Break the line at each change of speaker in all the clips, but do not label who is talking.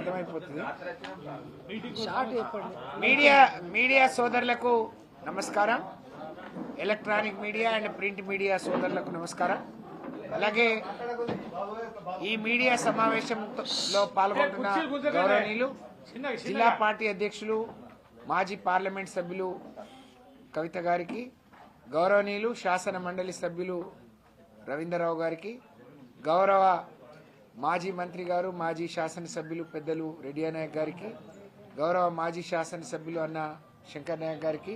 అర్థమైపోతుంది. మీడియా సోదరులకు నమస్కారం. Electronic media and print media సోదరులకు నమస్కారం. అలాగే ఈ మీడియా సమావేశంలో పాల్గొంటున్న గౌరవనీయులు జిల్లా పార్టీ అధ్యక్షులు మాజీ పార్లమెంట్ సభ్యులు కవిత గారికి, గౌరవనీయులు శాసన మండలి సభ్యులు రవీంద్రరావు గారికి, గౌరవ మాజీ మంత్రి గారు మాజీ శాసనసభ్యులు పెద్దలు రెడ్డి నాయక్ గారికి, గౌరవ మాజీ శాసనసభ్యులు అన్న శంకర్ నాయక్ గారికి,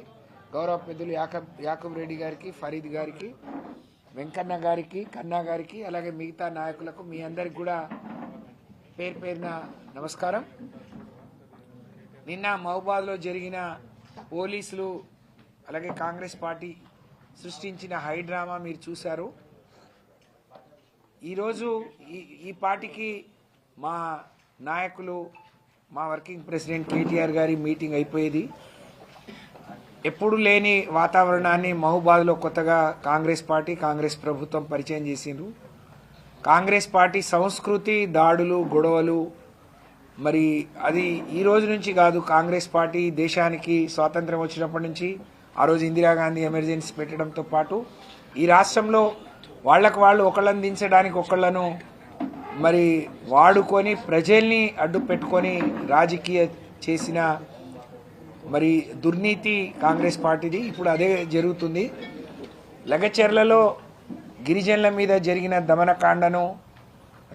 గౌరవ పెద్దలు యాకబ్ రెడ్డి గారికి, ఫరీద్ గారికి, వెంకన్న గారికి, కన్నా గారికి, అలాగే మిగతా నాయకులకు మీ అందరికి కూడా పేరు పేరున నమస్కారం. నిన్న మహబూబాద్లో జరిగిన పోలీసులు అలాగే కాంగ్రెస్ పార్టీ సృష్టించిన హైడ్రామా మీరు చూశారు. ఈరోజు ఈ పార్టీకి మా నాయకులు మా వర్కింగ్ ప్రెసిడెంట్ కేటీఆర్ గారి మీటింగ్ అయిపోయేది. ఎప్పుడు లేని వాతావరణాన్ని మహబూబాద్లో కొత్తగా కాంగ్రెస్ పార్టీ కాంగ్రెస్ ప్రభుత్వం పరిచయం చేసిండ్రు. కాంగ్రెస్ పార్టీ సంస్కృతి దాడులు గొడవలు మరి అది ఈ రోజు నుంచి కాదు. కాంగ్రెస్ పార్టీ దేశానికి స్వాతంత్రం వచ్చినప్పటి నుంచి ఆ రోజు ఇందిరాగాంధీ ఎమర్జెన్సీ పెట్టడంతో పాటు ఈ రాష్ట్రంలో వాళ్ళకు వాళ్ళు ఒకళ్ళని దించడానికి ఒకళ్ళను మరి వాడుకొని ప్రజల్ని అడ్డు పెట్టుకొని రాజకీయ చేసిన మరి దుర్నీతి కాంగ్రెస్ పార్టీది. ఇప్పుడు అదే జరుగుతుంది. లగచెర్లలో గిరిజనుల మీద జరిగిన దమనకాండను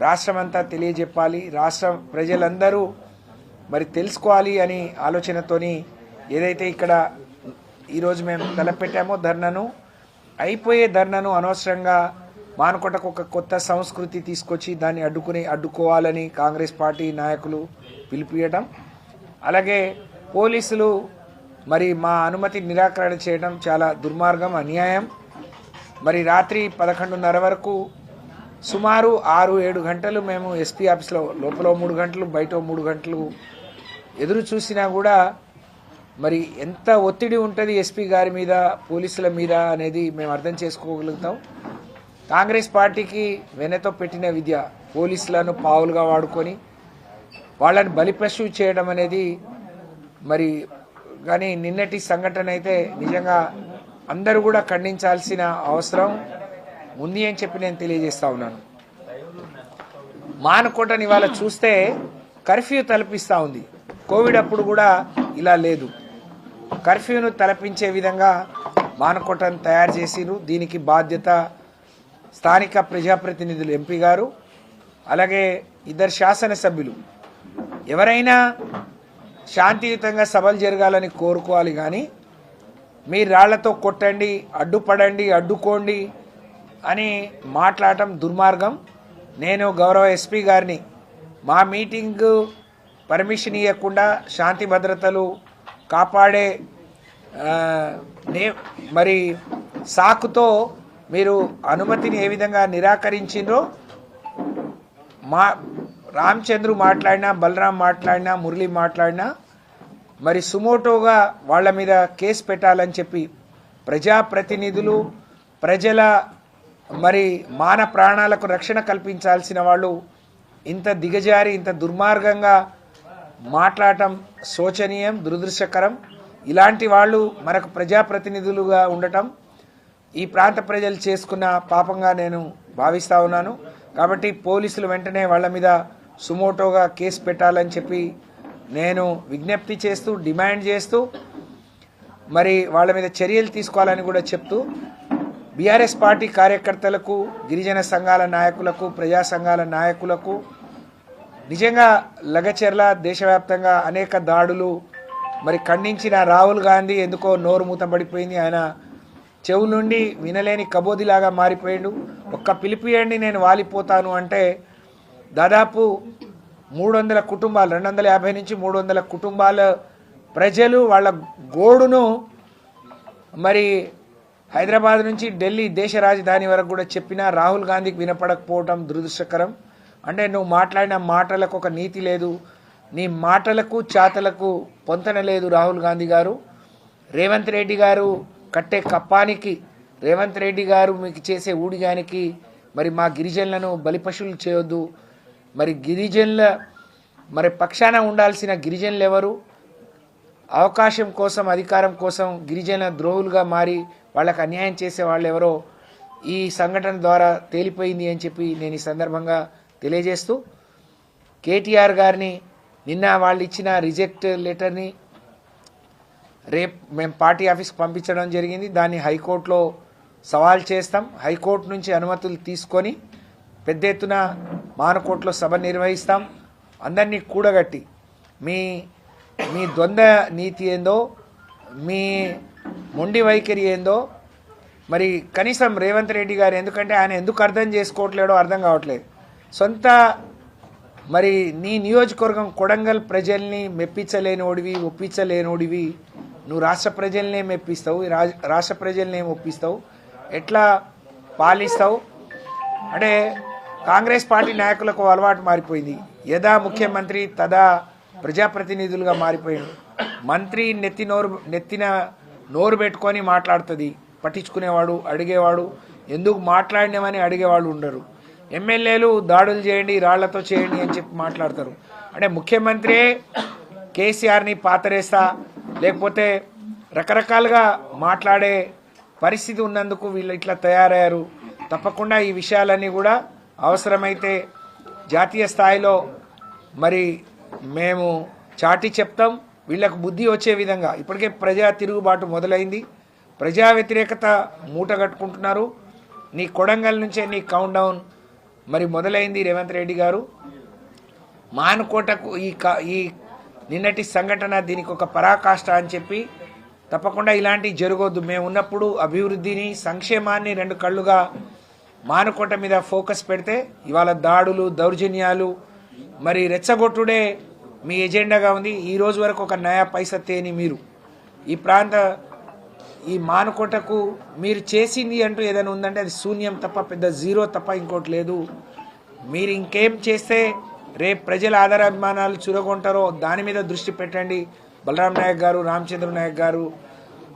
రాష్ట్రమంతా తెలియజెప్పాలి, రాష్ట్ర ప్రజలందరూ మరి తెలుసుకోవాలి అని ఆలోచనతోని ఏదైతే ఇక్కడ ఈరోజు మేము తలపెట్టామో ధర్నాను, అయిపోయే ధర్నాను అనవసరంగా మానుకోటకు ఒక కొత్త సంస్కృతి తీసుకొచ్చి దాన్ని అడ్డుకోవాలని కాంగ్రెస్ పార్టీ నాయకులు పిలిపియటం, అలాగే పోలీసులు మరి మా అనుమతి నిరాకరణ చేయడం చాలా దుర్మార్గం, అన్యాయం. మరి రాత్రి 11:30 వరకు సుమారు 6-7 గంటలు మేము ఎస్పీ ఆఫీస్లో లోపల 3 గంటలు బయట 3 గంటలు ఎదురు చూసినా కూడా మరి ఎంత ఒత్తిడి ఉంటుంది ఎస్పీ గారి మీద పోలీసుల మీద అనేది మేము అర్థం చేసుకోగలుగుతాం. కాంగ్రెస్ పార్టీకి వెనతో పెట్టిన విద్య పోలీసులను పావులుగా వాడుకొని వాళ్ళని బలిపశువు చేయడం అనేది మరి కానీ నిన్నటి సంఘటన అయితే నిజంగా అందరూ కూడా ఖండించాల్సిన అవసరం ఉంది అని చెప్పి నేను తెలియజేస్తా ఉన్నాను. మానుకోటని ఇవాళ చూస్తే కర్ఫ్యూ తలపిస్తూ ఉంది. కోవిడ్ అప్పుడు కూడా ఇలా లేదు. కర్ఫ్యూను తలపించే విధంగా మానుకోటను తయారు చేసిరు. దీనికి బాధ్యత స్థానిక ప్రజాప్రతినిధులు ఎంపీ గారు అలాగే 2 శాసనసభ్యులు. ఎవరైనా శాంతియుతంగా సభలు జరగాలని కోరుకోవాలి, కానీ మీరు రాళ్లతో కొట్టండి, అడ్డుపడండి, అడ్డుకోండి అని మాట్లాడటం దుర్మార్గం. నేను గౌరవ ఎస్పీ గారిని మా మీటింగ్ పర్మిషన్ ఇవ్వకుండా శాంతి భద్రతలు కాపాడే మరి సాకుతో మీరు అనుమతిని ఏ విధంగా నిరాకరించిండ్రో మా రామచంద్రు మాట్లాడినా, బలరాం మాట్లాడినా, మురళి మాట్లాడినా మరి సుమోటోగా వాళ్ళ మీద కేసు పెట్టాలని చెప్పి ప్రజాప్రతినిధులు ప్రజల మరి మాన ప్రాణాలకు రక్షణ కల్పించాల్సిన వాళ్ళు ఇంత దిగజారి ఇంత దుర్మార్గంగా మాట్లాడటం శోచనీయం, దురదృష్టకరం. ఇలాంటి వాళ్ళు మనకు ప్రజాప్రతినిధులుగా ఉండటం ఈ ప్రాంత ప్రజలు చేసుకున్న పాపంగా నేను భావిస్తూ ఉన్నాను. కాబట్టి పోలీసులు వెంటనే వాళ్ళ మీద సుమోటోగా కేసు పెట్టాలని చెప్పి నేను విజ్ఞప్తి చేస్తూ డిమాండ్ చేస్తూ మరి వాళ్ళ మీద చర్యలు తీసుకోవాలని కూడా చెప్తూ బీఆర్ఎస్ పార్టీ కార్యకర్తలకు, గిరిజన సంఘాల నాయకులకు, ప్రజా సంఘాల నాయకులకు నిజంగా లగచెర్ల దేశవ్యాప్తంగా అనేక దాడులు మరి ఖండించిన రాహుల్ గాంధీ ఎందుకో నోరు మూతపడిపోయింది. ఆయన చెవు నుండి వినలేని కబోదిలాగా మారిపోయాడు. ఒక్క పిలిపియండి నేను వాలిపోతాను అంటే దాదాపు 300 కుటుంబాలు 250 నుంచి 300 కుటుంబాల ప్రజలు వాళ్ళ గోడును మరి హైదరాబాద్ నుంచి ఢిల్లీ దేశ రాజధాని వరకు కూడా చెప్పినా రాహుల్ గాంధీకి వినపడకపోవడం దురదృష్టకరం. అంటే నువ్వు మాట్లాడిన మాటలకు ఒక నీతి లేదు, నీ మాటలకు చాతలకు పొంతన లేదు. రాహుల్ గాంధీ గారు, రేవంత్ రెడ్డి గారు కట్టే కప్పానికి, రేవంత్ రెడ్డి గారు మీకు చేసే ఊడిగానికి మరి మా గిరిజనులను బలిపశువులు చేయొద్దు, మరి గిరిజనుల మరి పక్షాన ఉండాల్సిన గిరిజనులు ఎవరు? అవకాశం కోసం, అధికారం కోసం గిరిజన ద్రోహులుగా మారి వాళ్ళకు అన్యాయం చేసే వాళ్ళు ఎవరో ఈ సంఘటన ద్వారా తేలిపోయింది అని చెప్పి నేను ఈ సందర్భంగా తెలియజేస్తూ, కేటీఆర్ గారిని నిన్న వాళ్ళు ఇచ్చిన రిజెక్ట్ లెటర్ని రేపు మేము పార్టీ ఆఫీస్కి పంపించడం జరిగింది. దాన్ని హైకోర్టులో సవాల్ చేస్తాం. హైకోర్టు నుంచి అనుమతులు తీసుకొని పెద్ద ఎత్తున మానకోట్లో సభ నిర్వహిస్తాం. అందరినీ కూడగట్టి మీ మీ ద్వంద్వ నీతి ఏందో, మీ మొండి వైఖరి ఏందో మరి కనీసం రేవంత్ రెడ్డి గారు, ఎందుకంటే ఆయన ఎందుకు అర్థం చేసుకోవట్లేడో అర్థం కావట్లేదు. సొంత మరి నీ నియోజకవర్గం కొడంగల్ ప్రజల్ని మెప్పించలేనోడివి, ఒప్పించలేనోడివి, నువ్వు రాష్ట్ర ప్రజల్నే మెప్పిస్తావు, రాష్ట్ర ప్రజల్ని ఒప్పిస్తావు, ఎట్లా పాలిస్తావు? అంటే కాంగ్రెస్ పార్టీ నాయకులకు అలవాటు మారిపోయింది. యదా ముఖ్యమంత్రి తదా ప్రజాప్రతినిధులుగా మారిపోయాడు. మంత్రి నెత్తిన నోరు పెట్టుకొని మాట్లాడుతుంది, పట్టించుకునేవాడు, అడిగేవాడు, ఎందుకు మాట్లాడినామని అడిగేవాళ్ళు ఉండరు. ఎమ్మెల్యేలు దాడులు చేయండి, రాళ్లతో చేయండి అని చెప్పి మాట్లాడతారు. అంటే ముఖ్యమంత్రి కేసీఆర్ని పాతరేస్తా లేకపోతే రకరకాలుగా మాట్లాడే పరిస్థితి ఉన్నందుకు వీళ్ళు ఇట్లా తయారయ్యారు. తప్పకుండా ఈ విషయాలన్నీ కూడా అవసరమైతే జాతీయ స్థాయిలో మరి మేము చాటి చెప్తాం. వీళ్ళకు బుద్ధి వచ్చే విధంగా ఇప్పటికే ప్రజా తిరుగుబాటు మొదలైంది. ప్రజా వ్యతిరేకత మూట కట్టుకుంటున్నారు. నీ కొడంగల్ నుంచే నీ కౌంట్ డౌన్ మరి మొదలైంది. రేవంత్ రెడ్డి గారు మానుకోటకు ఈ నిన్నటి సంఘటన దీనికి ఒక పరాకాష్ట అని చెప్పి తప్పకుండా ఇలాంటివి జరగొద్దు. మేము ఉన్నప్పుడు అభివృద్ధిని, సంక్షేమాన్ని రెండు కళ్ళుగా మానుకోట మీద ఫోకస్ పెడితే ఇవాళ దాడులు, దౌర్జన్యాలు, మరి రెచ్చగొట్టుడే మీ ఎజెండాగా ఉంది. ఈ రోజు వరకు ఒక నయా పైసా తేని మీరు ఈ మానుకోటకు మీరు చేసింది అంటూ ఏదైనా ఉందంటే అది శూన్యం తప్ప, పెద్ద జీరో తప్ప ఇంకోటి లేదు. మీరు ఇంకేం చేస్తే రేపు ప్రజల ఆదరాభిమానాలు చురగొంటారో దాని మీద దృష్టి పెట్టండి. బలరాం నాయక్ గారు, రామచంద్ర నాయక్ గారు,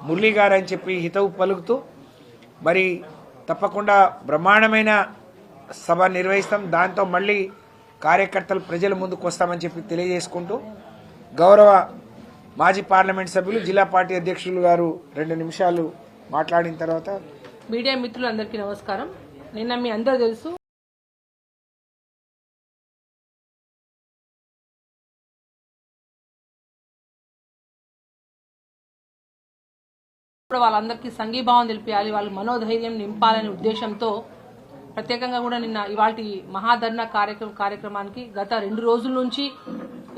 మురళీ గారు అని చెప్పి హితవు పలుకుతూ మరి తప్పకుండా బ్రహ్మాండమైన సభ నిర్వహిస్తాం. దాంతో మళ్ళీ కార్యకర్తలు ప్రజల ముందుకు వస్తామని చెప్పి తెలియజేసుకుంటూ, గౌరవ మాజీ పార్లమెంట్ సభ్యులు జిల్లా పార్టీ అధ్యక్షులు గారు 2 నిమిషాలు మాట్లాడిన తర్వాత.
మీడియా మిత్రులందరికీ నమస్కారం. నిన్న మీ అందరూ తెలుసు వాళ్ళందరికీ సంఘీభావం తెలిపాలి, వాళ్ళు మనోధైర్యం నింపాలనే ఉద్దేశంతో ప్రత్యేకంగా కూడా నిన్న ఇవాళ మహాధర్నా కార్యక్రమానికి గత 2 రోజుల నుంచి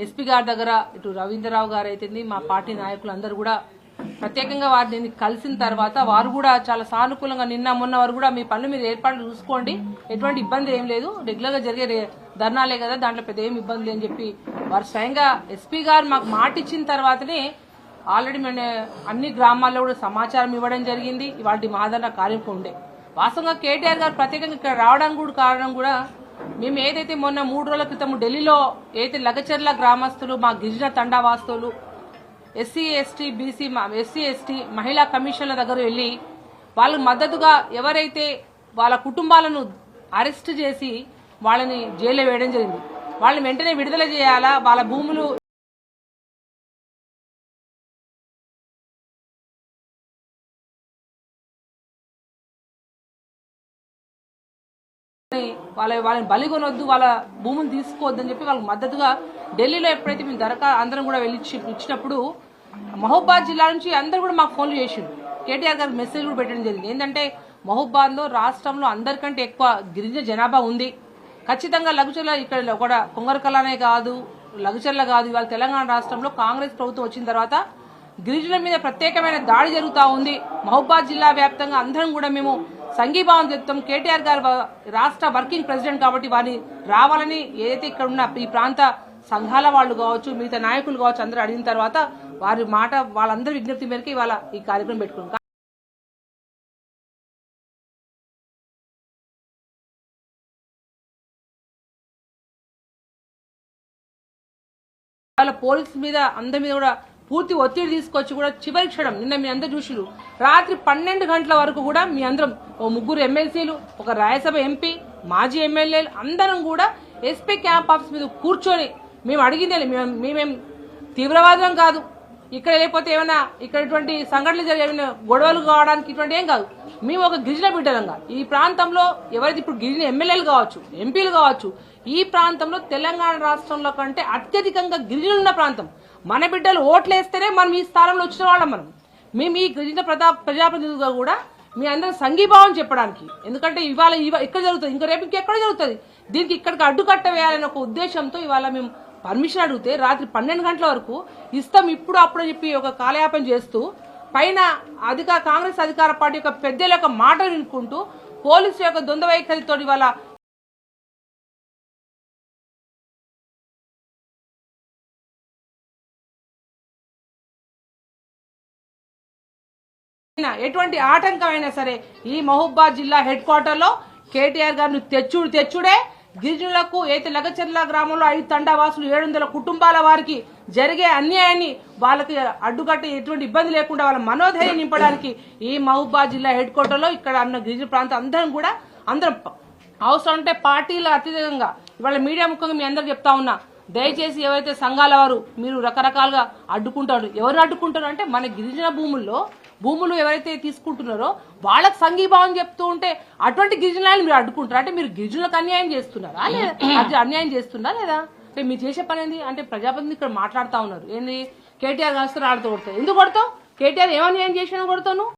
ఎస్పీ గారి దగ్గర ఇటు రవీంద్రరావు గారు అయితే మా పార్టీ నాయకులందరూ కూడా ప్రత్యేకంగా వారిని కలిసిన తర్వాత వారు కూడా చాలా సానుకూలంగా నిన్న మొన్న వారు కూడా మీ పనులు మీరు ఏర్పాట్లు చూసుకోండి, ఎటువంటి ఇబ్బంది ఏం లేదు, రెగ్యులర్గా జరిగే ధర్నాలే కదా, దాంట్లో పెద్ద ఏమి ఇబ్బంది లేదని చెప్పి వారు స్వయంగా ఎస్పీ గారు మాకు మాట ఇచ్చిన తర్వాతనే ఆల్రెడీ మేము అన్ని గ్రామాల్లో కూడా సమాచారం ఇవ్వడం జరిగింది. ఇవాళ మహాధర్నా కార్యక్రమం ఉండే వాస్తవంగా కేటీఆర్ గారు ప్రత్యేకంగా ఇక్కడ రావడానికి కూడా కారణం కూడా మేము ఏదైతే మొన్న 3 రోజుల క్రితం ఢిల్లీలో ఏదైతే లగచర్ల గ్రామస్తులు, మా గిరిజన తండావాస్తులు, ఎస్సీ ఎస్టీ మహిళా కమిషన్ల దగ్గర వెళ్లి వాళ్ళకు మద్దతుగా ఎవరైతే వాళ్ళ కుటుంబాలను అరెస్ట్ చేసి వాళ్ళని జైల్లో వేయడం జరిగింది, వాళ్ళని వెంటనే విడుదల చేయాలా, వాళ్ళ భూములు వాళ్ళని బలిగొనొద్దు, వాళ్ళ భూములు తీసుకోవద్దని చెప్పి వాళ్ళకి మద్దతుగా ఢిల్లీలో ఎప్పుడైతే మేము అందరం కూడా వెళ్ళి ఇచ్చినప్పుడు మహబూబాద్ జిల్లా నుంచి అందరూ కూడా మాకు ఫోన్లు చేసిండు. కేటీఆర్ గారికి మెసేజ్ కూడా పెట్టడం జరిగింది. ఏంటంటే మహబూబాద్లో రాష్ట్రంలో అందరికంటే ఎక్కువ గిరిజన జనాభా ఉంది, ఖచ్చితంగా లఘుచర్ల ఇక్కడ కూడా కొంగరకలానే కాదు, లఘుచర్ల కాదు, ఇవాళ తెలంగాణ రాష్ట్రంలో కాంగ్రెస్ ప్రభుత్వం వచ్చిన తర్వాత గిరిజనుల మీద ప్రత్యేకమైన దాడి జరుగుతూ ఉంది. మహబూబాద్ జిల్లా వ్యాప్తంగా అందరం కూడా మేము సంఘీభావం చెప్తాం. కేటీఆర్ గారు రాష్ట్ర వర్కింగ్ ప్రెసిడెంట్ కాబట్టి వారిని రావాలని ఏదైతే ఇక్కడ ఉన్న ఈ ప్రాంత సంఘాల వాళ్ళు కావచ్చు, మిగతా నాయకులు కావచ్చు, అందరూ అడిగిన తర్వాత వారి మాట వాళ్ళందరి విజ్ఞప్తి మేరకు ఇవాళ ఈ కార్యక్రమం పెట్టుకున్నాం. వాళ్ళ పోలీసు మీద అందరి మీద కూడా పూర్తి ఒత్తిడి తీసుకొచ్చి కూడా చివరి క్షణం నిన్న మీ అందరూ చూసిరు, రాత్రి 12 గంటల వరకు కూడా మీ అందరం 3 ఎమ్మెల్సీలు, ఒక రాజ్యసభ ఎంపీ, మాజీ ఎమ్మెల్యేలు అందరం కూడా ఎస్పీ క్యాంప్ ఆఫీస్ మీద కూర్చొని మేము అడిగిందే మేమేం తీవ్రవాదం కాదు. ఇక్కడ లేకపోతే ఏమైనా ఇక్కడ ఇటువంటి సంఘటనలు జరిగిన గొడవలు కావడానికి ఇటువంటి ఏం కాదు. మేము ఒక గిరిజన బిడ్డలంగా ఈ ప్రాంతంలో ఎవరైతే ఇప్పుడు గిరిజన ఎమ్మెల్యేలు కావచ్చు, ఎంపీలు కావచ్చు, ఈ ప్రాంతంలో తెలంగాణ రాష్ట్రంలో కంటే అత్యధికంగా గిరిజనులు ఉన్న ప్రాంతం. మన బిడ్డలు ఓట్లేస్తేనే మనం ఈ స్థానంలో వచ్చిన వాళ్ళం. మేము ఈ గిరిజన ప్రజాప్రతినిధులుగా కూడా మీ అందరూ సంఘీభావం చెప్పడానికి, ఎందుకంటే ఇవాళ ఇక్కడ జరుగుతుంది, ఇంకా రేపు ఇంకెక్కడ జరుగుతుంది, దీనికి ఇక్కడికి అడ్డుకట్ట వేయాలనే ఒక ఉద్దేశంతో ఇవాళ మేము పర్మిషన్ అడిగితే రాత్రి 12 గంటల వరకు ఇస్తాం ఇప్పుడు అప్పుడు చెప్పి ఒక కాలయాపన చేస్తూ పైన కాంగ్రెస్ అధికార పార్టీ యొక్క పెద్దల యొక్క మాటలు వినుకుంటూ పోలీసు యొక్క ద్వంద్వ వైఖరితో ఇవాళ ఎటువంటి ఆటంకమైనా సరే ఈ మహబూబాద్ జిల్లా హెడ్ క్వార్టర్ లో కేటీఆర్ గారిని తెచ్చుడే గిరిజనులకు అయితే లగచర్ల గ్రామంలో 5 తండావాసులు 700 కుటుంబాల వారికి జరిగే అన్యాయాన్ని వాళ్ళకి అడ్డుకట్టి ఎటువంటి ఇబ్బంది లేకుండా వాళ్ళ మనోధైర్యం నింపడానికి ఈ మహబూబాద్ జిల్లా హెడ్ క్వార్టర్ లో ఇక్కడ అన్న గిరిజన ప్రాంతం అందరం అవసరం ఉంటే పార్టీల అత్యధికంగా ఇవాళ మీడియా ముఖ్యంగా మీ అందరికి చెప్తా ఉన్నా, దయచేసి ఎవరైతే సంఘాల వారు మీరు రకరకాలుగా అడ్డుకుంటారు, ఎవరు అడ్డుకుంటారు అంటే మన గిరిజన భూములు ఎవరైతే తీసుకుంటున్నారో వాళ్ళకి సంఘీభావం చెప్తూ ఉంటే అటువంటి గిరిజనులను మీరు అడ్డుకుంటారు అంటే మీరు గిరిజనులకు అన్యాయం చేస్తున్నారా లేదా? అది అన్యాయం చేస్తున్నారా లేదా? అంటే మీరు చేసే పని ఏంది అంటే ప్రజాప్రతినిధి ఇక్కడ మాట్లాడుతూ ఉన్నారు, ఏంది కేటీఆర్ కాస్తారు ఆడుతూ కొడతావు, ఎందుకు కొడతావు? కేటీఆర్ ఏమన్యాయం చేసినా కొడతావు?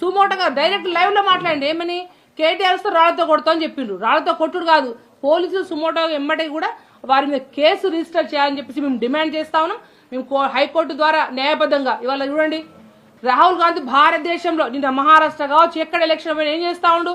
సుమోటగా డైరెక్ట్ లైవ్ లో మాట్లాడండి, ఏమని కేటీఆర్ రాళ్లతో కొడతామని చెప్పిండ్రు. రాళ్లతో కొట్టుడు కాదు, పోలీసులు సుమోటో ఎమ్మటే కూడా వారి మీద కేసు రిజిస్టర్ చేయాలని చెప్పేసి మేము డిమాండ్ చేస్తా ఉన్నాం. మేము హైకోర్టు ద్వారా న్యాయబద్ధంగా ఇవాళ చూడండి, రాహుల్ గాంధీ భారతదేశంలో నిన్న మహారాష్ట్ర కావచ్చు ఎక్కడ ఎలక్షన్ పైన ఏం చేస్తా ఉండు,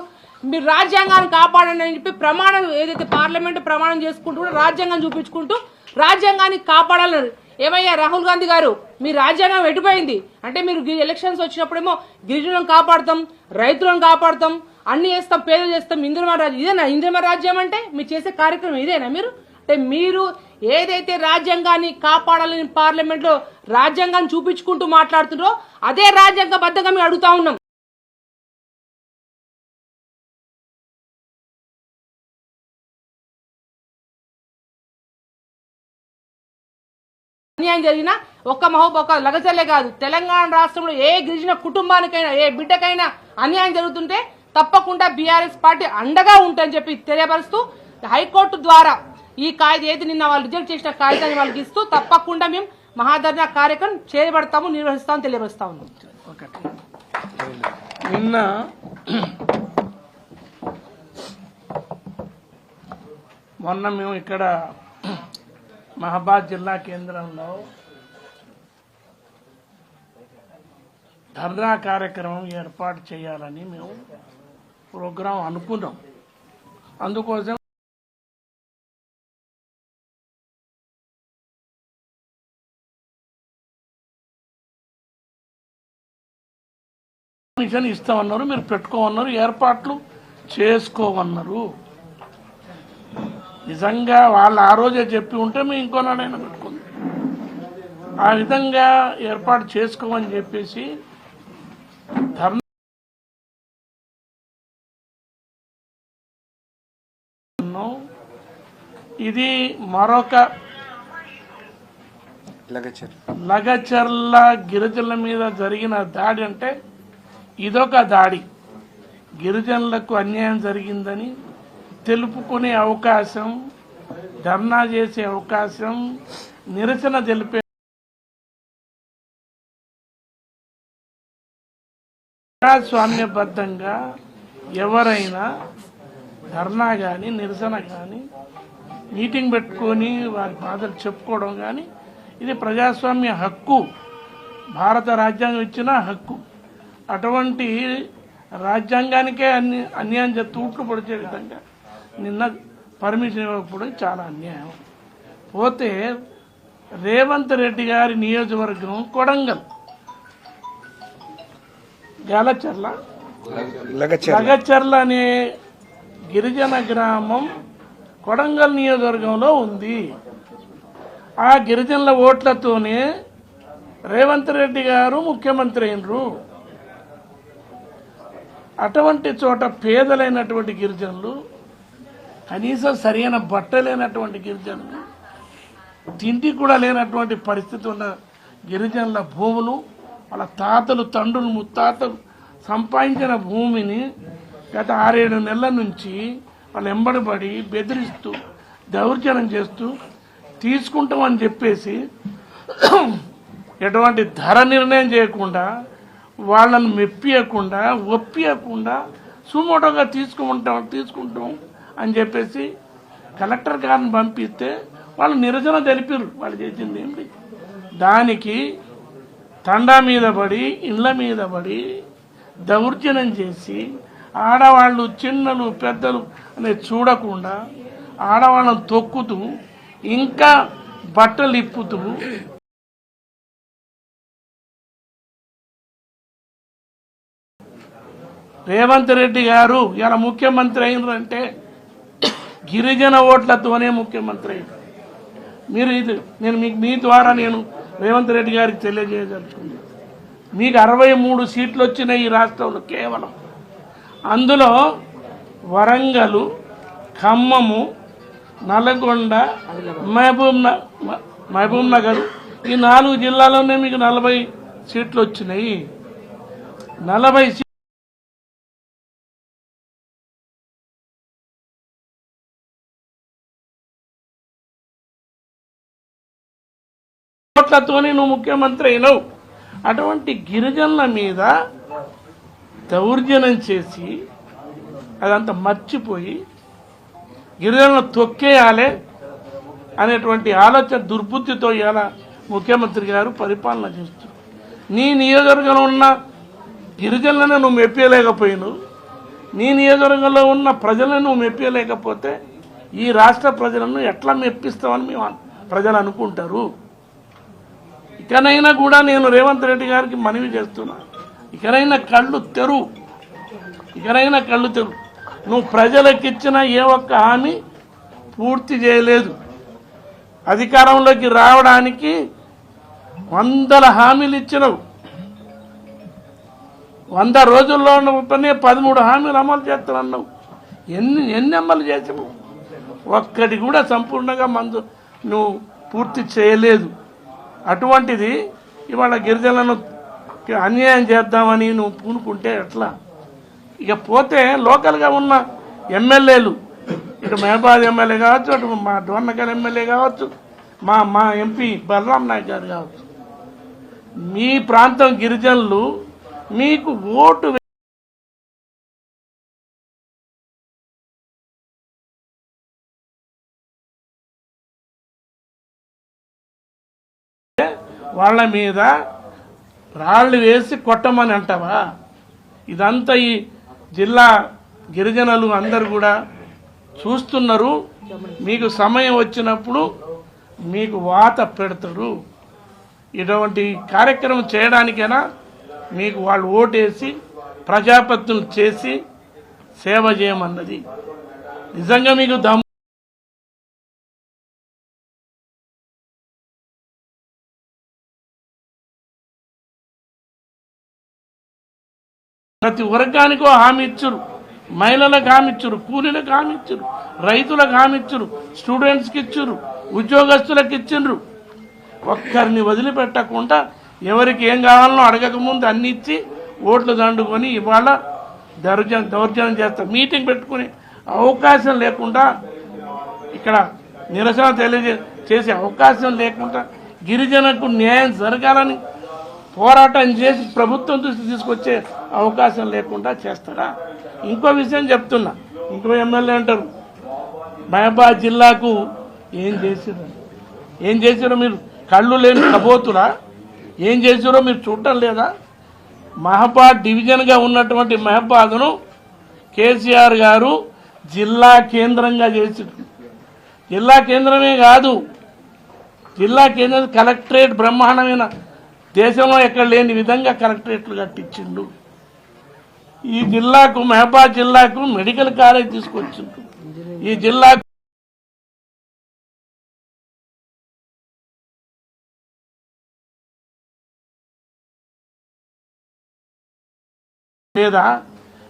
మీరు రాజ్యాంగాన్ని కాపాడండి అని చెప్పి ప్రమాణం ఏదైతే పార్లమెంట్ ప్రమాణం చేసుకుంటూ కూడా రాజ్యాంగం చూపించుకుంటూ రాజ్యాంగాన్ని కాపాడాలన్నారు. ఏమయ్యా రాహుల్ గాంధీ గారు, మీ రాజ్యాంగం ఎటుపోయింది అంటే మీరు ఎలక్షన్స్ వచ్చినప్పుడేమో గిరిజనులను కాపాడతాం, రైతులను కాపాడతాం, అన్ని చేస్తాం, పేదలు చేస్తాం, ఇంద్రమ రాజ్యం ఇదేనా? ఇంద్రమ రాజ్యం అంటే మీరు చేసే కార్యక్రమం ఇదేనా? మీరు అంటే మీరు ఏదైతే రాజ్యాంగాన్ని కాపాడాలని పార్లమెంట్ లో రాజ్యాంగాన్ని చూపించుకుంటూ మాట్లాడుతున్నారో అదే రాజ్యాంగబద్ధంగా మేము అడుగుతా ఉన్నాం. అన్యాయం జరిగినా ఒక లగచర్లే కాదు, తెలంగాణ రాష్ట్రంలో ఏ గిరిజన కుటుంబానికైనా ఏ బిడ్డకైనా అన్యాయం జరుగుతుంటే తప్పకుండా బీఆర్ఎస్ పార్టీ అండగా ఉంటుందని చెప్పి తెలియపరుస్తూ హైకోర్టు ద్వారా ఈ కాగితం ఏది నిన్న వాళ్ళు రిజెక్ట్ చేసిన కాగితాన్ని వాళ్ళకి ఇస్తూ తప్పకుండా మేము మహాధర్నా కార్యక్రమం చేయబడతాము, నిర్వహిస్తామని తెలియపరుస్తా ఉన్నాం.
నిన్న మొన్న మేము ఇక్కడ మహబాద్ జిల్లా కేంద్రంలో ధర్నా కార్యక్రమం ఏర్పాటు చేయాలని మేము ప్రోగ్రాం అనుకున్నాం. అందుకోసం పర్మిషన్ ఇస్తామన్నారు, మీరు పెట్టుకోమన్నారు, ఏర్పాట్లు చేసుకోమన్నారు. నిజంగా వాళ్ళు ఆ రోజే చెప్పి ఉంటే మేము ఇంకో నాడైనా పెట్టుకుందాం. ఆ విధంగా ఏర్పాటు చేసుకోమని చెప్పేసి ధర్నా ఇది మరొక లగచర్ల గిరిజనుల మీద జరిగిన దాడి అంటే ఇదొక దాడి. గిరిజనులకు అన్యాయం జరిగిందని తెలుపుకునే అవకాశం, ధర్నా చేసే అవకాశం, నిరసన తెలిపే ప్రజాస్వామ్యబద్ధంగా ఎవరైనా ధర్నా కానీ నిరసన కానీ మీటింగ్ పెట్టుకొని వారి బాధలు చెప్పుకోవడం కానీ ఇది ప్రజాస్వామ్య హక్కు, భారత రాజ్యాంగం ఇచ్చిన హక్కు. అటువంటి రాజ్యాంగానికే అన్యాయం తూట్లు పొడిచే విధంగా నిన్న పర్మిషన్ ఇవ్వకపోవడం చాలా అన్యాయం. పోతే రేవంత్ రెడ్డి గారి నియోజకవర్గం కొడంగల్ లగచర్ల అనే గిరిజన గ్రామం కొడంగల్ నియోజకవర్గంలో ఉంది. ఆ గిరిజనుల ఓట్లతోనే రేవంత్ రెడ్డి గారు ముఖ్యమంత్రి అయినరు. అటువంటి చోట పేదలైనటువంటి గిరిజనులు, కనీసం సరైన బట్టలేనటువంటి గిరిజనులు, తిండి కూడా లేనటువంటి పరిస్థితి ఉన్న గిరిజనుల భూములు, వాళ్ళ తాతలు, తండ్రులు, ముత్తాతలు సంపాదించిన భూమిని గత 6-7 నెలల నుంచి వాళ్ళు ఎంబడిపడి బెదిరిస్తూ దౌర్జన్యం చేస్తూ తీసుకుంటామని చెప్పేసి ఎటువంటి ధర నిర్ణయం చేయకుండా, వాళ్ళను మెప్పియకుండా, ఒప్పియకుండా సుమోటోగా తీసుకుంటాం అని చెప్పేసి కలెక్టర్ గారిని పంపిస్తే వాళ్ళు నిరసన తెలిపారు. వాళ్ళు చేసింది ఏంటి? దానికి తండా మీద పడి, ఇళ్ళ మీద పడి దౌర్జన్యం చేసి ఆడవాళ్ళు, చిన్నలు, పెద్దలు అనేది చూడకుండా ఆడవాళ్ళను తొక్కుతూ, ఇంకా బట్టలు ఇప్పుతూ రేవంత్ రెడ్డి గారు ఇలా ముఖ్యమంత్రి అయినారంటే గిరిజన ఓట్లతోనే ముఖ్యమంత్రి అయినారు. మీరు ఇది మీ ద్వారా నేను రేవంత్ రెడ్డి గారికి తెలియజేయదలుచుకున్నాను. మీకు 63 సీట్లు వచ్చినాయి ఈ రాష్ట్రంలో కేవలం. అందులో వరంగల్, ఖమ్మము, నల్గొండ, మహబూబ్ నగర్ ఈ 4 జిల్లాలోనే మీకు 40 సీట్లు వచ్చినాయి. 40 ఓట్లతోనే నువ్వు ముఖ్యమంత్రి అయినావు. అటువంటి గిరిజనుల మీద దౌర్జన్యం చేసి అదంతా మర్చిపోయి గిరిజనులను తొక్కేయాలి అనేటువంటి ఆలోచన, దుర్బుద్ధితో ఇలా ముఖ్యమంత్రి గారు పరిపాలన చేస్తారు. నీ నియోజకవర్గంలో ఉన్న గిరిజనులను నువ్వు మెప్పలేకపోయినావు. నీ నియోజకవర్గంలో ఉన్న ప్రజలను నువ్వు మెప్పలేకపోతే ఈ రాష్ట్ర ప్రజలను ఎట్లా మెప్పిస్తామని మేము ప్రజలు అనుకుంటారు. ఇకనైనా కూడా నేను రేవంత్ రెడ్డి గారికి మనవి చేస్తున్నా, ఇకనైనా కళ్ళు తెరు. నువ్వు ప్రజలకు ఇచ్చిన ఏ ఒక్క హామీ పూర్తి చేయలేదు. అధికారంలోకి రావడానికి 100 హామీలు ఇచ్చినవు. 100 రోజుల్లో ఉంటేనే 13 హామీలు అమలు చేస్తానన్నావు. ఎన్ని అమలు చేసావు? ఒక్కటి కూడా సంపూర్ణంగా నువ్వు పూర్తి చేయలేదు. అటువంటిది ఇవాళ గిరిజనులను అన్యాయం చేద్దామని నువ్వు పూనుకుంటే ఎట్లా? ఇక పోతే లోకల్గా ఉన్న ఎమ్మెల్యేలు, ఇటు మహబాద్ ఎమ్మెల్యే కావచ్చు, అటు మా డోర్నకల్ ఎమ్మెల్యే కావచ్చు, మా ఎంపీ బలరాం నాయక్ గారు కావచ్చు, మీ ప్రాంతం గిరిజనులు మీకు ఓటు వాళ్ళ మీద రాళ్ళు వేసి కొట్టమని అంటావా? ఇదంతా ఈ జిల్లా గిరిజనులు అందరు కూడా చూస్తున్నారు. మీకు సమయం వచ్చినప్పుడు మీకు వాత పెడతారు. ఇటువంటి కార్యక్రమం చేయడానికైనా మీకు వాళ్ళు ఓటేసి ప్రజాపత్తులు చేసి సేవ చేయమన్నది. నిజంగా మీకు దమ్ము ప్రతి వర్గానికో హామీ ఇచ్చురు. మహిళలకు హామీ ఇచ్చురు, కూలీలకు హామీ ఇచ్చురు, రైతులకు హామీ ఇచ్చురు, స్టూడెంట్స్కి ఇచ్చురు, ఉద్యోగస్తులకు ఇచ్చిండ్రు. ఒక్కరిని వదిలిపెట్టకుండా ఎవరికి ఏం కావాలనో అడగకముందు అన్ని ఇచ్చి ఓట్లు దండుకొని ఇవాళ దౌర్జన్యం చేస్తారు. మీటింగ్ పెట్టుకునే అవకాశం లేకుండా, ఇక్కడ నిరసన చేసే అవకాశం లేకుండా, గిరిజనకు న్యాయం జరగాలని పోరాటం చేసి ప్రభుత్వం దృష్టి తీసుకొచ్చే అవకాశం లేకుండా చేస్తారా? ఇంకో విషయం చెప్తున్నా, ఇంకో ఎమ్మెల్యే అంటారు మహబాద్ జిల్లాకు ఏం చేసారో మీరు కళ్ళు లేని కబోతులా? ఏం చేసారో మీరు చూడటం లేదా? మహబాద్ డివిజన్గా ఉన్నటువంటి మహబాద్ను కేసీఆర్ గారు జిల్లా కేంద్రంగా చేసారు. జిల్లా కేంద్రమే కాదు, జిల్లా కేంద్రం కలెక్టరేట్ బ్రహ్మాండమైన దేశంలో ఎక్కడ లేని విధంగా కలెక్టరేట్లు కట్టించిండు. ఈ జిల్లాకు, మహబాద్ జిల్లాకు మెడికల్ కాలేజ్ తీసుకొచ్చిండు. ఈ జిల్లాకు లేదా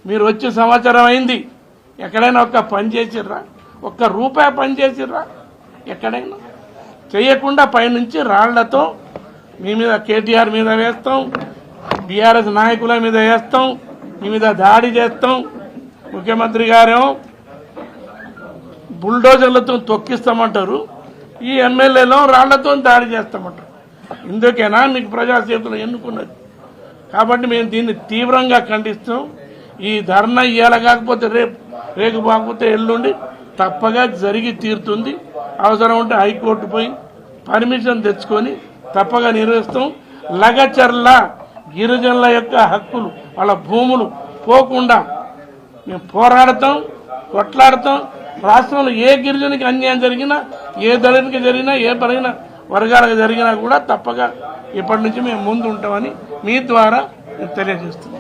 మీరు వచ్చే సంవత్సరం అయింది, ఎక్కడైనా ఒక్క పని చేసిర్రా? ఒక్క రూపాయి పని చేసిర్రా? ఎక్కడైనా చేయకుండా పైనుంచి రాళ్లతో మీ మీద, కేటీఆర్ మీద వేస్తాం, బీఆర్ఎస్ నాయకుల మీద వేస్తాం, మీ మీద దాడి చేస్తాం. ముఖ్యమంత్రి గారేమో బుల్డోజర్లతో తొక్కిస్తామంటారు, ఈ ఎమ్మెల్యేలో రాళ్లతో దాడి చేస్తామంటారు. ఇందుకేనా మీకు ప్రజాసేవలు ఎన్నుకున్నది? కాబట్టి మేము దీన్ని తీవ్రంగా ఖండిస్తాం. ఈ ధర్నా ఇయ్యాల కాకపోతే రేపు కాకపోతే ఎల్లుండి తప్పగా జరిగి తీరుతుంది. అవసరం ఉంటే హైకోర్టు పోయి పర్మిషన్ తెచ్చుకొని తప్పగా నిర్వహిస్తాం. లగచర్ల గిరిజనుల యొక్క హక్కులు, వాళ్ళ భూములు పోకుండా మేము పోరాడతాం, కొట్లాడతాం. రాష్ట్రంలో ఏ గిరిజనికి అన్యాయం జరిగినా, ఏ దళితునికి జరిగినా, ఏ బలహీన వర్గాలకు జరిగినా కూడా తప్పగా ఇప్పటి నుంచి మేము ముందు ఉంటామని మీ ద్వారా తెలియజేస్తున్నాం.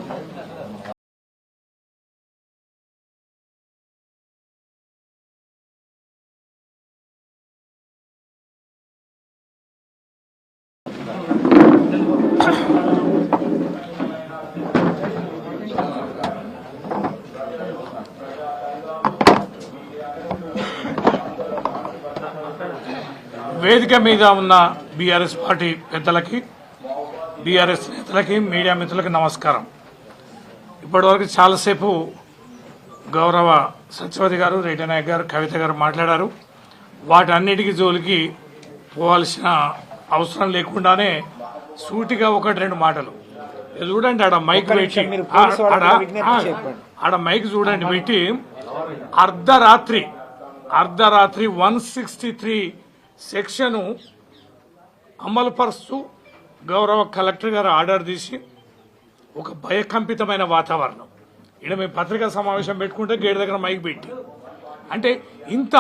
వేదిక మీద ఉన్న బీఆర్ఎస్ పార్టీ పెద్దలకి, బీఆర్ఎస్ నేతలకి, మీడియా మిత్రులకి నమస్కారం. ఇప్పటివరకు చాలాసేపు గౌరవ సత్యవతి గారు, రెడ్డి నాయక్ గారు, కవిత గారు మాట్లాడారు. వాటన్నిటికీ జోలికి పోవాల్సిన అవసరం లేకుండానే సూటిగా ఒకటి రెండు మాటలు చూడండి. ఆడ మైక్ పెట్టి, ఆడ మైక్ చూడండి పెట్టి అర్ధరాత్రి 163 సెక్షను అమలుపరుస్తూ గౌరవ కలెక్టర్ గారు ఆర్డర్ తీసి ఒక భయకంపితమైన వాతావరణం. ఇక్కడ మేము పత్రికా సమావేశం పెట్టుకుంటే గేట్ దగ్గర మైక్ పెట్టి, అంటే ఇంత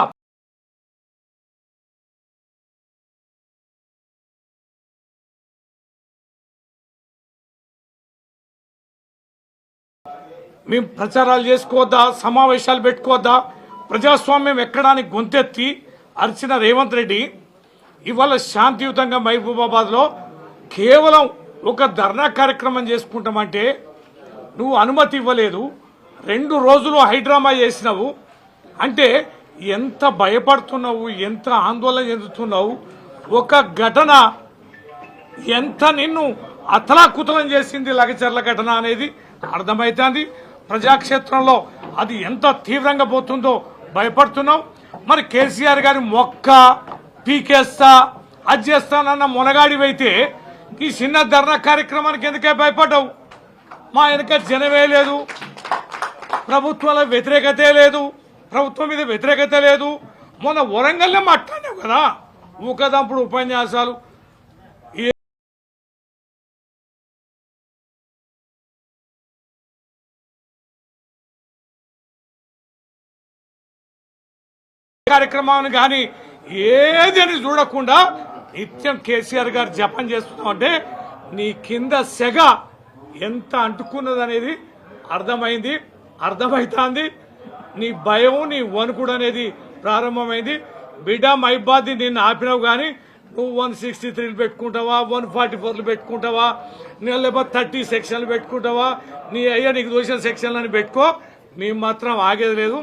మేము ప్రచారాలు చేసుకోవద్దా, సమావేశాలు పెట్టుకోవద్దా, ప్రజాస్వామ్యం ఎక్కడానికి గొంతెత్తి అర్చిన రేవంత్ రెడ్డి ఇవాళ శాంతియుతంగా మహబూబాబాద్లో కేవలం ఒక ధర్నా కార్యక్రమం చేసుకుంటామంటే నువ్వు అనుమతి ఇవ్వలేదు. 2 రోజులు హైడ్రామా చేసినావు అంటే ఎంత భయపడుతున్నావు, ఎంత ఆందోళన చెందుతున్నావు. ఒక ఘటన ఎంత నిన్ను అతలాకుతలం చేసింది, లగచర్ల ఘటన అనేది అర్థమవుతుంది. ప్రజాక్షేత్రంలో అది ఎంత తీవ్రంగా పోతుందో భయపడుతున్నావు. మరి కేసీఆర్ గారి మొక్క పీకేస్తా, అది చేస్తానన్న మొనగాడివైతే ఈ చిన్న ధర్నా కార్యక్రమానికి ఎందుకే భయపడ్డావు? మా వెనక జనమే లేదు, ప్రభుత్వంలో వ్యతిరేకతే లేదు, ప్రభుత్వం మీద వ్యతిరేకత లేదు. మొన్న వరంగల్లో మాట్లాడినావు కదా, ఊకదంపుడు ఉపన్యాసాలు. కార్యక్రమాన్ని కానీ ఏది అని చూడకుండా నిత్యం కేసీఆర్ గారు జపం చేస్తున్నామంటే నీ కింద సెగ ఎంత అంటుకున్నది అనేది అర్థమైతుంది. నీ భయం, నీ వణుకుడు అనేది ప్రారంభమైంది. బిడ్డ మైబాద్ నిన్ను ఆపినావు కానీ నువ్వు 163 పెట్టుకుంటావా, 144 పెట్టుకుంటావా, లేకపోతే 30 సెక్షన్లు పెట్టుకుంటావా, నీ అయ్యా నీకు దోషిన సెక్షన్లని పెట్టుకో. మేము మాత్రం ఆగేది లేదు.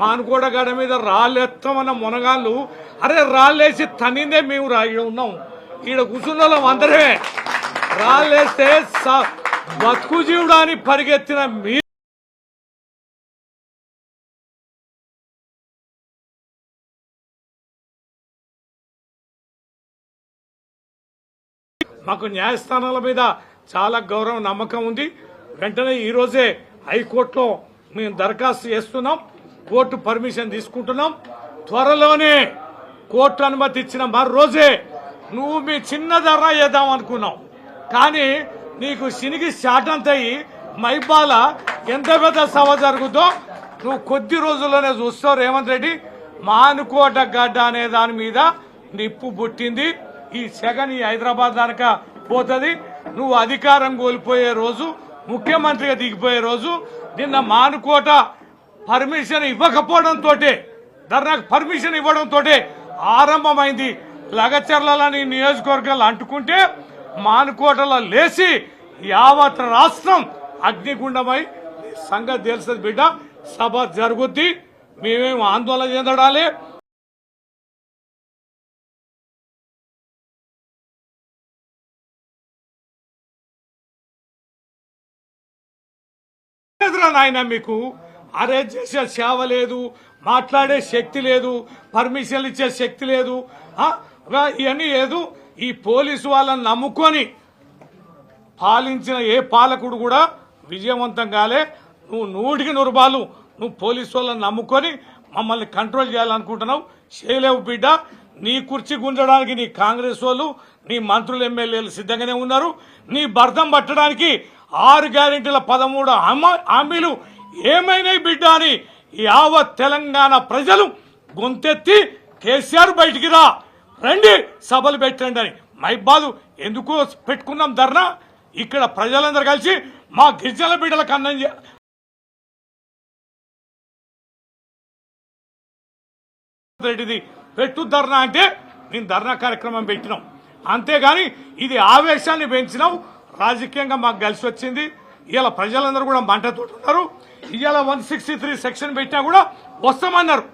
మానుకోట గడ మీద రాళ్ళెత్తామన్న మునగాళ్ళు, అరే రాళ్ళేసి తనిందే మేము ఈడ ఉన్నాం, ఈడ కూర్చున్న వాళ్ళం అందరమే. రాళ్ళేస్తే బతుకు జీవుడాని పరిగెత్తిన మీ మాకు న్యాయస్థానాల మీద చాలా గౌరవం, నమ్మకం ఉంది. వెంటనే ఈరోజే హైకోర్టులో మేము దరఖాస్తు చేస్తున్నాం, కోర్టు పర్మిషన్ తీసుకుంటున్నాం. త్వరలోనే కోర్టు అనుమతి ఇచ్చిన మరో రోజే నువ్వు మీ చిన్న ధర్నా చేద్దాం అనుకున్నావు. కానీ నీకు సినిగి చాటంతయి మైబాల ఎంత పెద్ద సభ జరుగుతుందో నువ్వు కొద్ది రోజుల్లోనే చూస్తావు. రేవంత్ రెడ్డి మానుకోట గడ్డ అనే దాని మీద నిప్పు పుట్టింది. ఈ సెగని హైదరాబాద్ దానిక పోతుంది. నువ్వు అధికారం కోల్పోయే రోజు, ముఖ్యమంత్రిగా దిగిపోయే రోజు. నిన్న మానుకోట పర్మిషన్ ఇవ్వకపోవడంతో, ధర్నాకు పర్మిషన్ ఇవ్వడంతో ఆరంభమైంది. లగచర్లని నియోజకవర్గాలు అంటుకుంటే మానుకోటలో లేచి యావత్ రాష్ట్రం అగ్నిగుండమై సంగతి తెలుస్తుంది బిడ్డ. సభ జరుగుద్ది, మేమేం ఆందోళన చెందడాలి. నాయన మీకు అరేంజ్ చేసే సేవ లేదు, మాట్లాడే శక్తి లేదు, పర్మిషన్లు ఇచ్చే శక్తి లేదు, ఇవన్నీ లేదు. ఈ పోలీసు వాళ్ళని నమ్ముకొని పాలించిన ఏ పాలకుడు కూడా విజయవంతం కాలే. నువ్వు 100కి 100 నువ్వు పోలీసు వాళ్ళని నమ్ముకొని మమ్మల్ని కంట్రోల్ చేయాలనుకుంటున్నావు, చేయలేవు బిడ్డ. నీ కుర్చీ గుంజడానికి నీ కాంగ్రెస్ వాళ్ళు, నీ మంత్రులు, ఎమ్మెల్యేలు సిద్ధంగానే ఉన్నారు. నీ భర్తం పట్టడానికి 6 గ్యారెంటీల 13 హామీలు ఏమైనాయి బిడ్డ అని యావత్ తెలంగాణ ప్రజలు గొంతెత్తి కేసీఆర్ బయటికి రా, రండి సభలు పెట్టండి అని. మైబాదు ఎందుకు పెట్టుకున్నాం ధర్నా? ఇక్కడ ప్రజలందరూ కలిసి మా గిరిజన బిడ్డలకు అన్నం రెడ్డిది పెట్టు ధర్నా అంటే నేను ధర్నా కార్యక్రమం పెట్టినాం. అంతేగాని ఇది ఆవేశాన్ని పెంచినాం. రాజకీయంగా మాకు కలిసి వచ్చింది. ఇవాళ ప్రజలందరూ కూడా మంటతోటి ఉన్నారు. ఇవాళ 163 సెక్షన్ పెట్టినా కూడా వస్తామన్నారు.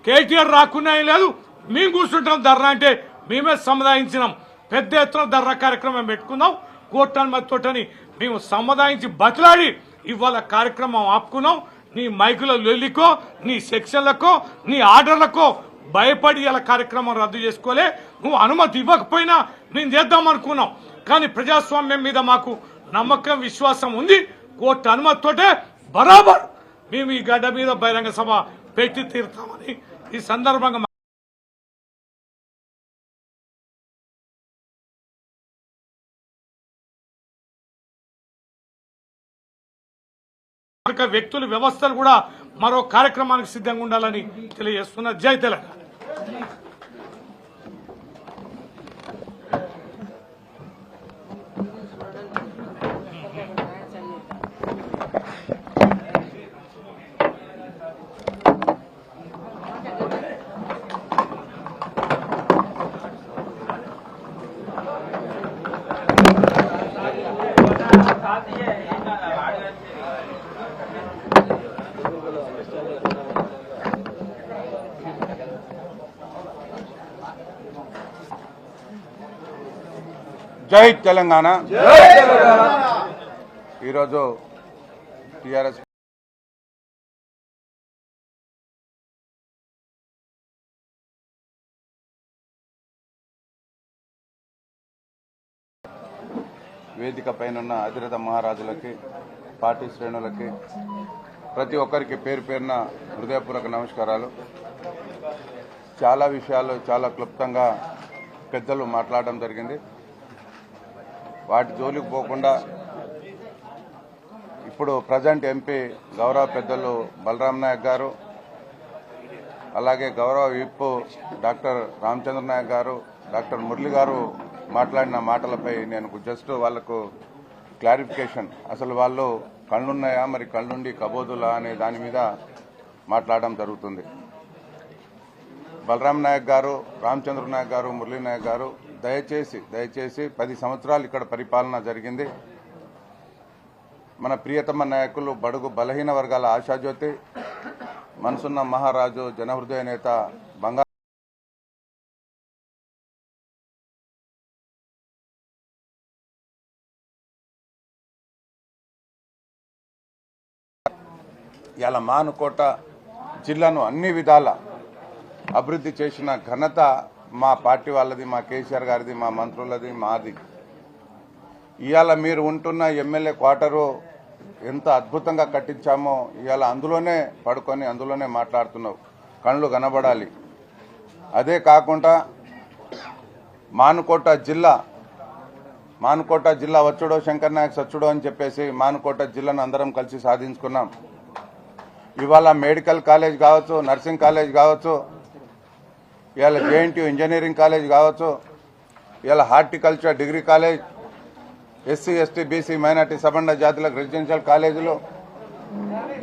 కేటీఆర్ రాకున్నా లేదు, మేము కూర్చుంటాం ధర్నా అంటే మేమే సముదాయించినాం. పెద్ద ఎత్తున ధర్నా కార్యక్రమం పెట్టుకుందాం కోర్టు అనుమతితోటని మేము సముదాయించి బతిలాడి ఇవాళ కార్యక్రమం ఆపుకున్నాం. నీ మైకుల లొల్లికో, నీ సెక్షన్లకో, నీ ఆర్డర్లకో భయపడి ఇలా కార్యక్రమం రద్దు చేసుకోలే. నువ్వు అనుమతి ఇవ్వకపోయినా మేము చేద్దాం అనుకున్నాం. కానీ ప్రజాస్వామ్యం మీద మాకు నమ్మకం, విశ్వాసం ఉంది. కోర్టు అనుమతితోటే బరాబర్ మేము ఈ గడ్డ మీద బహిరంగ సభ పెట్టి తీరుతామని ఈ సందర్భంగా వ్యక్తులు, వ్యవస్థలు కూడా మరో కార్యక్రమానికి సిద్ధంగా ఉండాలని తెలియజేస్తున్న. జై తెలంగాణ.
జై తెలంగాణ. ఈరోజు టిఆర్ఎస్ వేదిక పైన అధిరథ మహారాజులకి, పార్టీ శ్రేణులకి, ప్రతి ఒక్కరికి పేరు పేరున హృదయపూర్వక నమస్కారాలు. చాలా విషయాలు చాలా క్లుప్తంగా పెద్దలు మాట్లాడడం జరిగింది. వాటి జోలికి పోకుండా ఇప్పుడు ప్రజెంట్ ఎంపీ గౌరవ పెద్దలు బలరాం నాయక్ గారు, అలాగే గౌరవ విప్ డాక్టర్ రామచంద్ర నాయక్ గారు, డాక్టర్ మురళి గారు మాట్లాడిన మాటలపై నేను జస్ట్ వాళ్లకు క్లారిఫికేషన్, అసలు వాళ్ళు కళ్ళున్నాయా మరి కళ్ళుండి కబోదులా అనే దాని మీద మాట్లాడడం జరుగుతుంది. బలరాం నాయక్ గారు, రామచంద్ర నాయక్ గారు, మురళీ నాయక్ గారు దయచేసి 10 సంవత్సరాలు ఇక్కడ పరిపాలన జరిగింది. మన ప్రియతమ నాయకులు, బడుగు బలహీన వర్గాల ఆశాజ్యోతి, మనసున్న మహారాజు, జనహృదయ నేత బంగారు ఇలా మానుకోట జిల్లాను అన్ని విధాల అభివృద్ధి చేసిన ఘనత మా పార్టీ వాళ్ళది, మా కేసీఆర్ గారిది, మా మంత్రులది, మాది. ఇవాళ మీరు ఉంటున్న ఎమ్మెల్యే క్వార్టరు ఎంత అద్భుతంగా కట్టించామో ఇవాళ అందులోనే పడుకొని అందులోనే మాట్లాడుతున్నావు. కళ్ళు కనబడాలి. అదే కాకుండా మానుకోట జిల్లా వచ్చుడో శంకర్ నాయక్ సచ్చుడో అని చెప్పేసి మానుకోట జిల్లాను అందరం కలిసి సాధించుకున్నాం. ఇవాళ మెడికల్ కాలేజ్ కావచ్చు, నర్సింగ్ కాలేజ్ కావచ్చు, ఇవాళ జేఎన్టీయూ ఇంజనీరింగ్ కాలేజ్ కావచ్చు, ఇవాళ horticulture degree college, SC ST BC minority సబండ జాతులకు రెసిడెన్షియల్ కాలేజీలు,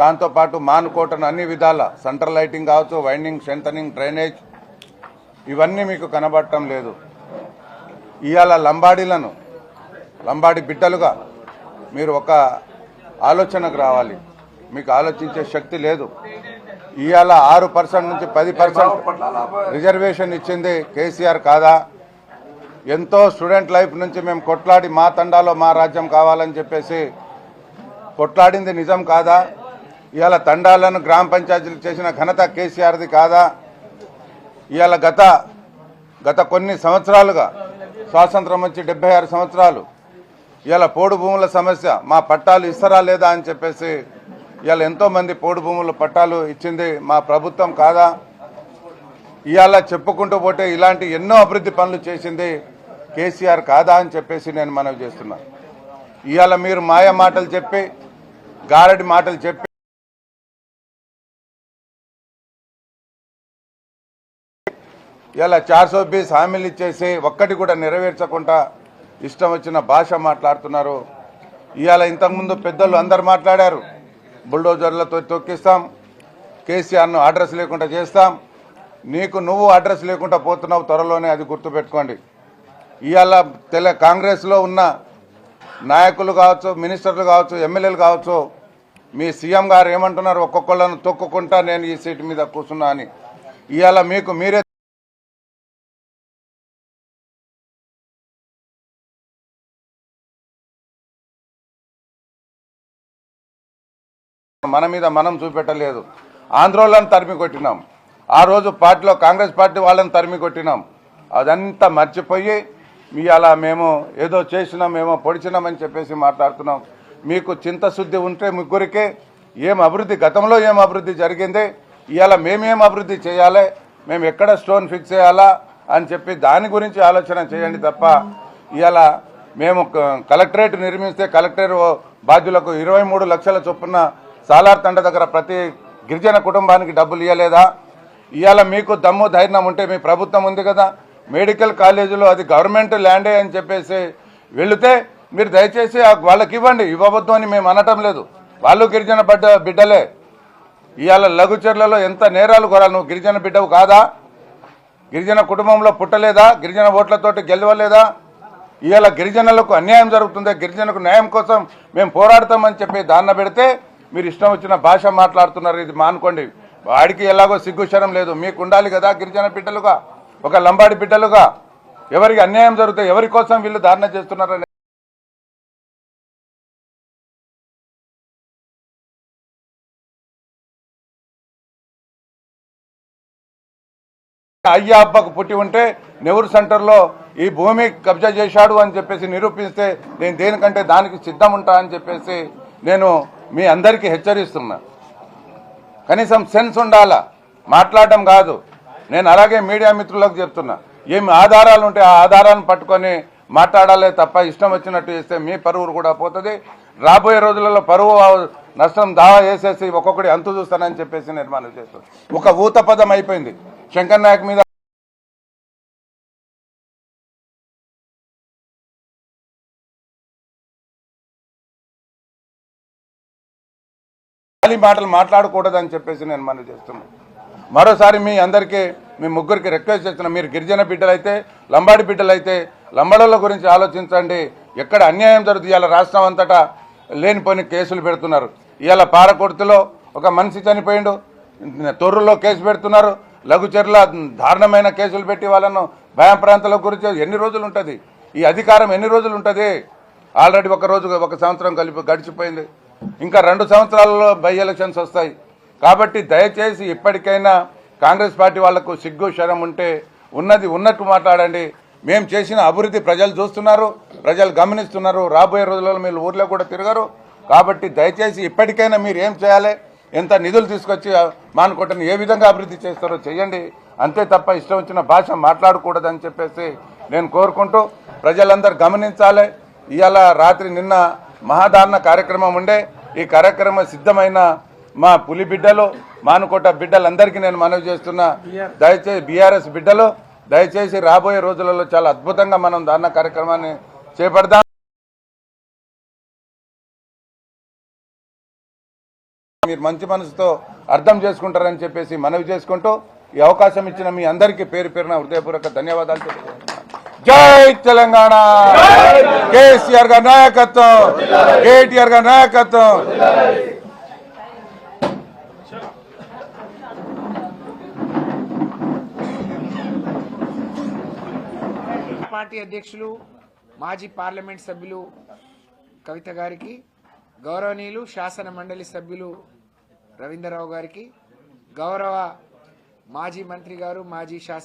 దాంతోపాటు మానుకోటను అన్ని విధాల సెంట్రల్ లైటింగ్ కావచ్చు, వైండింగ్, స్ట్రెంథనింగ్, డ్రైనేజ్, ఇవన్నీ మీకు కనబడటం లేదు. ఇవాళ లంబాడి బిడ్డలుగా మీరు ఒక ఆలోచనకు రావాలి. మీకు ఆలోచించే శక్తి లేదు. ఇవాళ 6% నుంచి 10% రిజర్వేషన్ ఇచ్చింది కేసీఆర్ కాదా? ఎంతో స్టూడెంట్ లైఫ్ నుంచి మేము కొట్లాడి మా తండాలో మా రాజ్యం కావాలని చెప్పేసి కొట్లాడింది నిజం కాదా? ఇవాళ తండాలను గ్రామ పంచాయతీలు చేసిన ఘనత కేసీఆర్ది కాదా? ఇవాళ గత కొన్ని సంవత్సరాలుగా స్వాతంత్రం వచ్చి 76 సంవత్సరాలు ఇవాళ పోడు భూముల సమస్య, మా పట్టాలు ఇస్తారా లేదా అని చెప్పేసి ఇవాళ ఎంతోమంది పోడు భూముల పట్టాలు ఇచ్చింది మా ప్రభుత్వం కాదా? ఇవాళ చెప్పుకుంటూ పోతే ఇలాంటి ఎన్నో అభివృద్ధి పనులు చేసింది కేసీఆర్ కాదా అని చెప్పేసి నేను మనవి చేస్తున్నా. ఇవాళ మీరు మాయ మాటలు చెప్పి గారడి మాటలు చెప్పి ఇలా 420 హామీలు ఇచ్చేసి ఒక్కటి కూడా నెరవేర్చకుండా ఇష్టం వచ్చిన భాష మాట్లాడుతున్నారు. ఇవాళ ఇంతకుముందు పెద్దలు అందరు మాట్లాడారు, బుల్డోజర్లతో తొక్కిస్తాం, కేసీఆర్ను అడ్రస్ లేకుండా చేస్తాం. నువ్వు అడ్రస్ లేకుండా పోతున్నావు, త్వరలోనే అది గుర్తుపెట్టుకోండి. ఇవాళ కాంగ్రెస్లో ఉన్న నాయకులు కావచ్చు, మినిస్టర్లు కావచ్చు, ఎమ్మెల్యేలు కావచ్చు, మీ సీఎం గారు ఏమంటున్నారు, ఒక్కొక్కళ్ళను తొక్కుకుంటా నేను ఈ సీటు మీద కూర్చున్నా అని. ఇవాళ మీరే మన మీద మనం చూపెట్టలేదు. ఆంధ్రోళ్ళని తరిమి కొట్టినాం, ఆ రోజు పార్టీలో కాంగ్రెస్ పార్టీ వాళ్ళని తరిమి కొట్టినాం. అదంతా మర్చిపోయి ఇవాళ మేము ఏదో చేసినామేమో పొడిచినామని చెప్పేసి మాట్లాడుతున్నాం. మీకు చింతశుద్ధి ఉంటే ముగ్గురికే గతంలో ఏం అభివృద్ధి జరిగింది, ఇవాళ మేమేం అభివృద్ధి చేయాలి, మేము ఎక్కడ స్టోన్ ఫిక్స్ చేయాలా అని చెప్పి దాని గురించి ఆలోచన చేయండి తప్ప ఇవాళ మేము కలెక్టరేట్ నిర్మిస్తే కలెక్టర్ బాధ్యులకు 23 లక్షల చొప్పున సాలార్ తండ దగ్గర ప్రతి గిరిజన కుటుంబానికి డబ్బులు ఇవ్వలేదా? ఇవాళ మీకు దమ్ము ధైర్యం ఉంటే మీ ప్రభుత్వం ఉంది కదా, మెడికల్ కాలేజీలో అది గవర్నమెంట్ ల్యాండే అని చెప్పేసి వెళితే మీరు దయచేసి వాళ్ళకి ఇవ్వవద్దు అని మేము అనటం లేదు. వాళ్ళు గిరిజన బిడ్డలే. ఇవాళ లఘుచర్లలో ఎంత నేరాలు కొరాలి, నువ్వు గిరిజన బిడ్డవు కాదా? గిరిజన కుటుంబంలో పుట్టలేదా? గిరిజన ఓట్లతోటి గెలవలేదా? ఇవాళ గిరిజనులకు అన్యాయం జరుగుతుంది, గిరిజనకు న్యాయం కోసం మేము పోరాడతామని చెప్పి దాన్న పెడితే మీరు ఇష్టం వచ్చిన భాష మాట్లాడుతున్నారు. ఇది మానుకోండి. వాడికి ఎలాగో సిగ్గుశరం లేదు, మీకు ఉండాలి కదా గిరిజన బిడ్డలుగా, ఒక లంబాడి బిడ్డలుగా. ఎవరికి అన్యాయం జరుగుతాయి, ఎవరి కోసం వీళ్ళు ధారణ చేస్తున్నారని అయ్యా అబ్బకు పుట్టి ఉంటే నెహ్రూ సెంటర్లో ఈ భూమి కబ్జా చేశాడు అని చెప్పేసి నిరూపిస్తే నేను దేనికంటే దానికి సిద్ధం ఉంటా అని చెప్పేసి నేను మీ అందరికీ హెచ్చరిస్తున్నా. కనీసం సెన్స్ ఉండాలా, మాట్లాడటం కాదు. నేను అలాగే మీడియా మిత్రులకు చెప్తున్నా, ఏమి ఆధారాలు ఉంటే ఆ ఆధారాలను పట్టుకొని మాట్లాడాలే తప్ప ఇష్టం వచ్చినట్టు చేస్తే మీ పరువు కూడా పోతుంది. రాబోయే రోజులలో పరువు నష్టం దావా వేసేసి ఒక్కొక్కటి అంతు చూస్తానని చెప్పేసి నేను మనవి చేస్తున్నాను. ఒక ఊత పదం అయిపోయింది శంకర్ నాయక్ మీద. మాటలు మాట్లాడకూడదని చెప్పేసి నేను మనవి చేస్తున్నాను. మరోసారి మీ అందరికీ మీ ముగ్గురికి రిక్వెస్ట్ చేస్తున్నా, మీరు గిరిజన బిడ్డలైతే లంబాడి బిడ్డలైతే లంబాడోళ్ళ గురించి ఆలోచించండి. ఎక్కడ అన్యాయం జరుగుతుంది, ఇవాళ రాష్ట్రం అంతటా లేనిపోని కేసులు పెడుతున్నారు. ఇవాళ పారకొర్తిలో ఒక మనిషి చనిపోయిండు, తొర్రులో కేసు పెడుతున్నారు, లఘుచర్ల దారుణమైన కేసులు పెట్టి వాళ్ళను భయం ప్రాంతాల గురించి ఎన్ని రోజులు ఉంటుంది, ఈ అధికారం ఎన్ని రోజులు ఉంటుంది? ఆల్రెడీ ఒక సంవత్సరం గడిచిపోయింది, ఇంకా 2 సంవత్సరాలలో బై ఎలక్షన్స్ వస్తాయి. కాబట్టి దయచేసి ఇప్పటికైనా కాంగ్రెస్ పార్టీ వాళ్లకు సిగ్గు శరం ఉంటే ఉన్నది ఉన్నట్టు మాట్లాడండి. మేము చేసిన అభివృద్ధి ప్రజలు చూస్తున్నారు, ప్రజలు గమనిస్తున్నారు. రాబోయే రోజులలో మీరు ఊర్లో కూడా తిరగరు. కాబట్టి దయచేసి ఇప్పటికైనా మీరు ఏం చేయాలి, ఎంత నిధులు తీసుకొచ్చి మానుకోటని ఏ విధంగా అభివృద్ధి చేస్తారో చేయండి. అంతే తప్ప ఇష్టం వచ్చిన భాష మాట్లాడకూడదని చెప్పేసి నేను కోరుకుంటూ ప్రజలందరూ గమనించాలి. ఇవాళ రాత్రి నిన్న మహాదారణ కార్యక్రమం ఉండే, ఈ కార్యక్రమం సిద్ధమైన మా పులి బిడ్డలు మానుకోట బిడ్డలందరికీ నేను మనవి చేస్తున్నా, దయచేసి బీఆర్ఎస్ బిడ్డలు దయచేసి రాబోయే రోజులలో చాలా అద్భుతంగా మనం ధారణ కార్యక్రమాన్ని చేపడదాం. మీరు మంచి మనసుతో అర్థం చేసుకుంటారని చెప్పేసి మనవి చేసుకుంటూ ఈ అవకాశం ఇచ్చిన మీ అందరికీ పేరు పేరున హృదయపూర్వక ధన్యవాదాలు తెలుపుతున్నాను. జై తెలంగాణ, కేసీఆర్ గారి నాయకత్వం, కేటీఆర్ గారి నాయకత్వం.
పార్టీ అధ్యక్షులు మాజీ పార్లమెంట్ సభ్యులు కవిత గారికి, గౌరవనీయులు శాసన మండలి సభ్యులు రవీంద్రరావు గారికి, గౌరవ మాజీ మంత్రి గారు, మాజీ శాసన